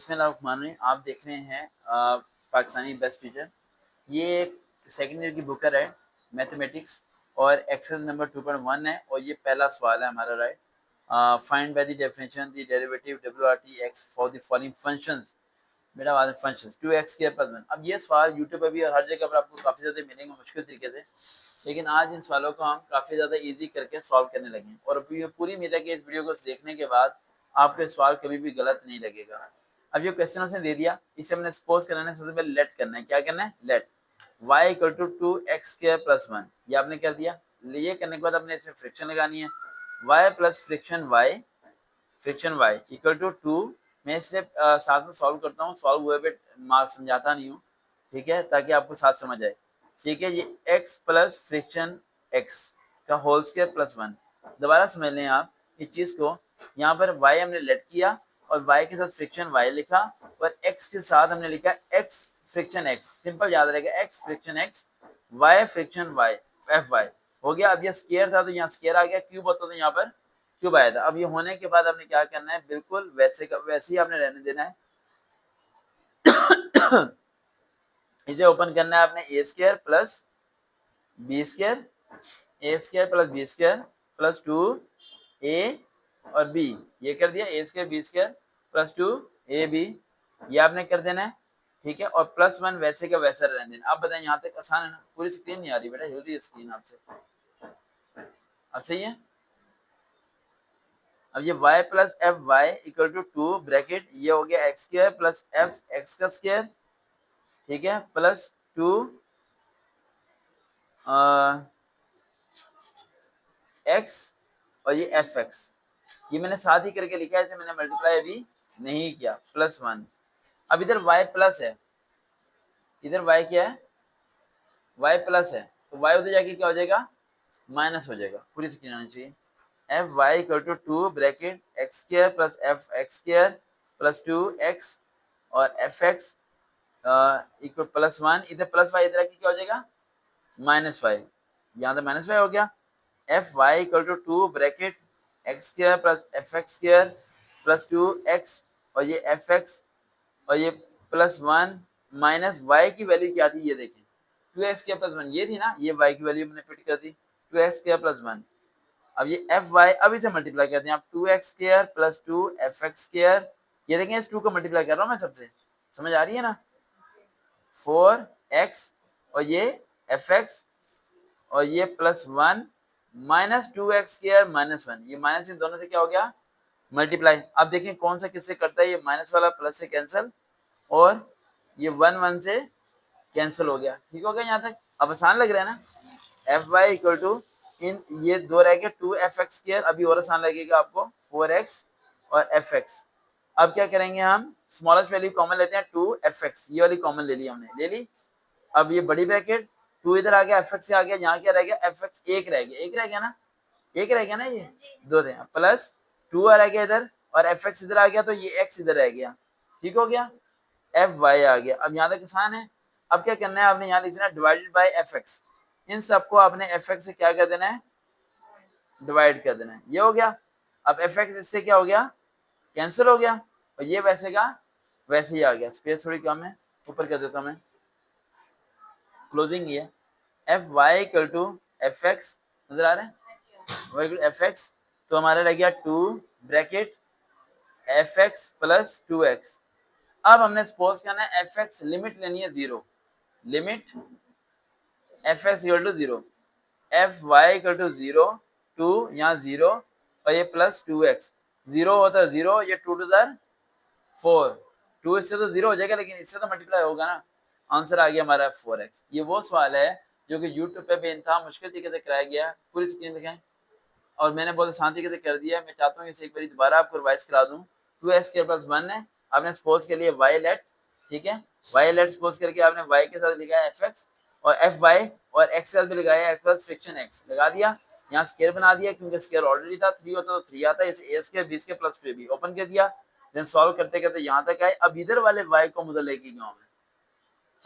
बिस्मिल्लाहिर्रहमानिर्रहीम। आप देख रहे हैं पाकिस्तानी बेस्ट टीचर। ये एक सेकेंड ईयर की बुक है, राइट, मैथमेटिक्स, और एक्सरसाइज नंबर 2.1 है और ये पहला सवाल है हमारा, right. Find by the definition the derivative WRT x for the following functions. बेटा वाले फंक्शंस 2x स्क्वायर प्लस 1। अब ये सवाल यूट्यूब पे भी और हर जगह पर आपको काफ़ी ज़्यादा मिलेंगे मुश्किल तरीके से, लेकिन आज इन सवालों को हम काफ़ी ज़्यादा इजी करके सॉल्व करने लगे हैं और ये पूरी उम्मीद है कि इस वीडियो को देखने के बाद आपके सवाल कभी भी गलत नहीं लगेगा। अब ये क्वेश्चन उसने दे दिया, इसे हमने सपोज करना है, सबसे पहले लेट करना है। क्या करना है? Let y equal to 2x square plus 1। ये आपने कर दिया। ये करने के बाद आपने इसमें फ्रिक्शन लगानी है। y plus friction y equal to 2। मैं इसलिए साथ से सॉल्व करता हूँ, सॉल्व हुए पे मार्क्स समझाता नहीं हूँ, ठीक है, ताकि आपको साथ समझ आए। ठीक है, ये x प्लस फ्रिक्शन x का होल स्क्वायर प्लस 1। दोबारा समझ लें आप इस चीज को। यहाँ पर y हमने लेट किया और y के साथ फ्रिक्शन y लिखा और x के साथ हमने लिखा x फ्रिक्शन x। सिंपल याद रहेगा, x friction x, y friction y, fy हो गया। अब ये स्क्वायर था तो यहाँ स्क्वायर आ गया, क्यूब होता तो यहाँ पर क्यूब आया था। अब ये होने के बाद आपने क्या करना है, बिल्कुल वैसे का वैसे ही आपने रहने देना है। इसे ओपन करना है आपने, A square plus B square, A square plus B square plus 2 A और बी। ये कर दिया, A square B square plus 2 A B, ये आपने कर देना है, ठीक है। और प्लस 1 वैसे का वैसा रहने देना। अब बताएं, यहाँ तक आसान है ना? पूरी स्क्रीन नहीं आ रही बेटा, हिल रही है स्क्रीन आपसे। अब सही है। अब ये y plus F Y equal to 2 bracket, ये हो गया X square plus F X का स्क्वायर, ठीक है, प्लस 2 एक्स और ये एफ एक्स। ये मैंने साथ ही करके लिखा है, इसे मैंने मल्टीप्लाई अभी नहीं किया, प्लस 1। अब इधर y प्लस है, इधर y क्या है? y प्लस है, तो y उधर जाके क्या हो जाएगा? माइनस हो जाएगा। पूरी स्क्रीन आनी चाहिए। F Y equal to 2 bracket X square plus F X square plus 2 X और एफ एक्स इक्वल प्लस 1। इधर प्लस वाई, इधर की क्या हो जाएगा? Minus Y. यहाँ तो माइनस वाई हो गया। F Y equal to 2 bracket X square plus F X square plus 2 X और ये एफ एक्स और ये प्लस 1 माइनस वाई की वैल्यू क्या थी? ये देखें, 2x स्क्वायर प्लस 1 ये थी ना, ये y की वैल्यू मैंने फिट कर दी, 2x स्क्वायर प्लस 1। अब ये एफ वाई, अब इसे मल्टीप्लाई करते हैं आप, 2x square plus 2 F X square. ये देखें, इस 2 को मल्टीप्लाई कर रहा हूँ मैं सबसे, समझ आ रही है ना? 4x और ये एफ एक्स और ये plus 1 minus 2x square minus 1। ये माइनस इन दोनों से क्या हो गया? मल्टीप्लाई। अब देखें कौन सा किससे करता है, ये माइनस वाला प्लस से कैंसिल और ये 1 से कैंसिल हो गया। ठीक हो गया यहाँ तक? अब आसान लग रहा है ना? एफ वाई इक्वल टू, इन ये दो रह गया 2 एफ एक्स स्क्वायर, अभी और आसान लगेगा आपको, 4x और एफ एक्स। अब क्या करेंगे हम, स्मॉलेस्ट वैल्यू कॉमन लेते हैं, 2 एफ एक्स, ये वाली कॉमन ले ली हमने, ले ली। अब ये बड़ी ब्रैकेट 2 इधर आ गया, एफ एक्स से आ गया, यहाँ क्या रह गया? एफ एक्स एक रह गया, एक रह गया ना, एक रह गया ना, ये दो थे, प्लस 2 रह गया इधर और एफ एक्स इधर आ गया, तो ये एक्स इधर रह गया। ठीक हो गया, एफ वाई आ गया। अब यहाँ तक आसान है। अब क्या करना है आपने, यहाँ लिख देना डिवाइडेड बाय एफ एक्स। इन सबको आपने एफ एक्स से क्या कर देना है? डिवाइड कर देना है। ये हो गया। अब एफ एक्स इससे क्या हो गया? कैंसिल हो गया और ये वैसे का वैसे ही आ गया। स्पेस थोड़ी कम है, ऊपर कर देता हूँ मैं, क्लोजिंग ये F Y equal to F X, नजर आ रहा है? वाई इक्वल एफ एक्स, तो हमारा रह गया 2 bracket F x plus 2x। अब हमने सपोज करना है एफ एक्स लिमिट लेनी है 0, limit F X equal to 0, F Y equal to 0 to यहाँ 0 और ये प्लस 2x। 0 होता है 0, ये 2 टू 4, 2 इससे तो 0 हो जाएगा, लेकिन इससे तो मल्टीप्लाई होगा ना। आंसर आ गया हमारा 4x। ये वो सवाल है जो कि यूट्यूब पे बेइंतहा मुश्किल तरीके से कराया गया। पूरी स्क्रीन दिखाएं, और मैंने बहुत आसान तरीके से कर दिया। मैं चाहता हूँ इसे एक बार दोबारा आपको रिवाइज करा दूँ। 2x स्क्वायर प्लस 1 है, आपने सपोज के लिए y लेट, ठीक है, y लेट सपोज करके आपने y के साथ लिखा है fx और fy और x के साथ भी लगाया है x फ्रिक्शन x लगा दिया। यहाँ स्क्वायर बना दिया क्योंकि स्क्वायर ऑलरेडी था, 3 होता तो 3 आता है, इसे a square b square plus 2ab open कर दिया। देन सॉल्व करते करते यहाँ तक आए। अब इधर वाले y को मुझे लेके गया मैं,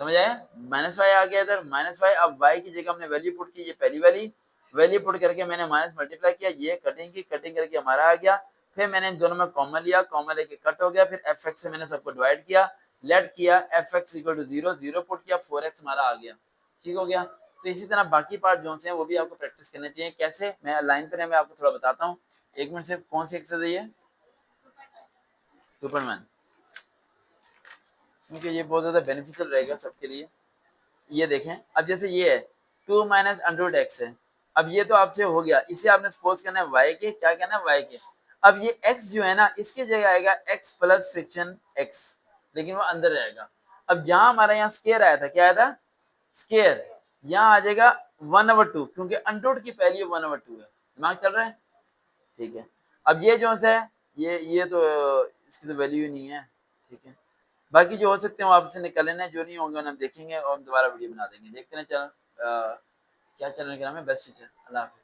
समझ आया? माइनस वाई आ गया इधर, माइनस वाई। अब y की जगह हमने वैल्यू पुट की, ये पहली वाली वैल्यू पुट करके मैंने माइनस मल्टीप्लाई किया, ये कटिंग की, कटिंग करके हमारा आ गया फिर मैंने इन दोनों में कॉमन लिया, कॉमन लेके कट हो गया, फिर एफ एक्स से मैंने सबको डिवाइड किया, लेट किया, F X equal to 0, 0 put किया, 4x हमारा आ गया। ठीक हो गया। तो इसी तरह बाकी पार्ट जो हैं वो भी आपको प्रैक्टिस करने चाहिए। कैसे, मैं लाइन पर मैं आपको थोड़ा बताता हूँ। एक मिनट से, कौन सी एक्सरसाइज है ये? सुपरमैन, क्योंकि ये बहुत ज़्यादा बेनिफिशियल रहेगा सबके लिए। ये देखें, अब जैसे ये है 2 माइनस अंडर एक्स है। अब ये तो आपसे हो गया, इसे आपने सपोज करना है y के, क्या कहना है y के। अब ये x जो है ना, इसकी जगह आएगा x प्लस फ्रिक्शन x, लेकिन वो अंदर रहेगा। अब जहां हमारा यहाँ स्केयर आया था, क्या आया था? स्केयर। यहाँ आ जाएगा 1/2, क्योंकि अंडर की पहली 1/2 है। दिमाग चल रहा है? ठीक है। अब ये जो है ये तो इसकी तो वैल्यू ही नहीं है। ठीक है। बाकी जो हो सकते हैं वो आपसे निकल लेना है, जो नहीं होंगे हम देखेंगे और हम दोबारा वीडियो बना देंगे। देखते हैं चैनल क्या चैनल का नाम है, बेस्ट टीचर। अल्लाह हाफिज़।